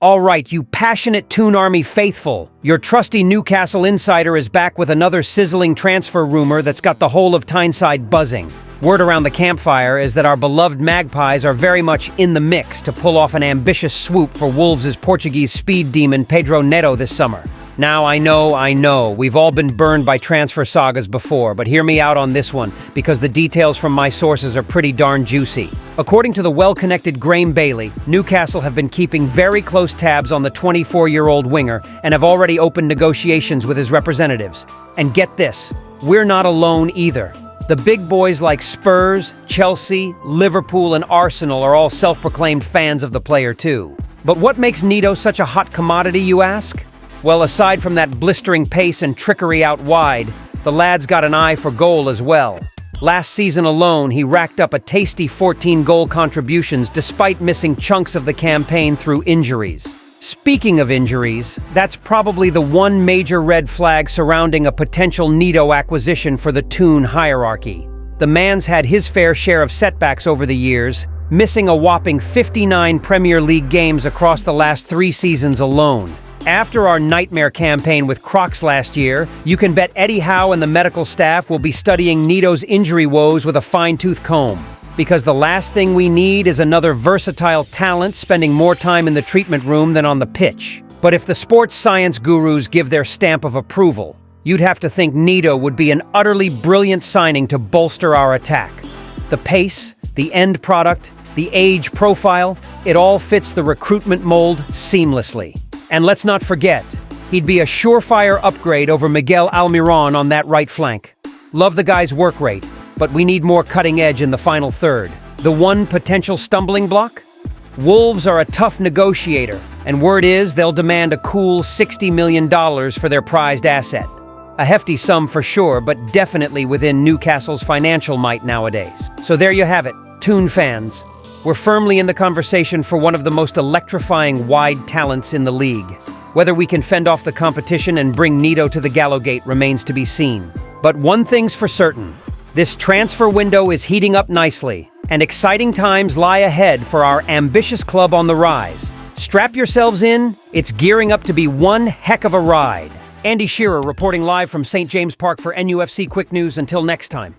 All right, you passionate Toon Army faithful, your trusty Newcastle insider is back with another sizzling transfer rumor that's got the whole of Tyneside buzzing. Word around the campfire is that our beloved Magpies are very much in the mix to pull off an ambitious swoop for Wolves' Portuguese speed demon Pedro Neto this summer. Now, I know, we've all been burned by transfer sagas before, but hear me out on this one, because the details from my sources are pretty darn juicy. According to the well-connected Graeme Bailey, Newcastle have been keeping very close tabs on the 24-year-old winger and have already opened negotiations with his representatives. And get this, we're not alone either. The big boys like Spurs, Chelsea, Liverpool, and Arsenal are all self-proclaimed fans of the player too. But what makes Neto such a hot commodity, you ask? Well, aside from that blistering pace and trickery out wide, the lad's got an eye for goal as well. Last season alone, he racked up a tasty 14 goal contributions despite missing chunks of the campaign through injuries. Speaking of injuries, that's probably the one major red flag surrounding a potential Neto acquisition for the Toon hierarchy. The man's had his fair share of setbacks over the years, missing a whopping 59 Premier League games across the last 3 seasons alone. After our nightmare campaign with Crocs last year, you can bet Eddie Howe and the medical staff will be studying Neto's injury woes with a fine-tooth comb. Because the last thing we need is another versatile talent spending more time in the treatment room than on the pitch. But if the sports science gurus give their stamp of approval, you'd have to think Neto would be an utterly brilliant signing to bolster our attack. The pace, the end product, the age profile, it all fits the recruitment mold seamlessly. And let's not forget, he'd be a surefire upgrade over Miguel Almiron on that right flank. Love the guy's work rate, but we need more cutting edge in the final third. The one potential stumbling block? Wolves are a tough negotiator, and word is they'll demand a cool $60 million for their prized asset. A hefty sum for sure, but definitely within Newcastle's financial might nowadays. So there you have it, Toon fans. We're firmly in the conversation for one of the most electrifying wide talents in the league. Whether we can fend off the competition and bring Neto to the Gallowgate remains to be seen. But one thing's for certain, this transfer window is heating up nicely, and exciting times lie ahead for our ambitious club on the rise. Strap yourselves in, it's gearing up to be one heck of a ride. Andy Shearer reporting live from St. James Park for NUFC Quick News. Until next time.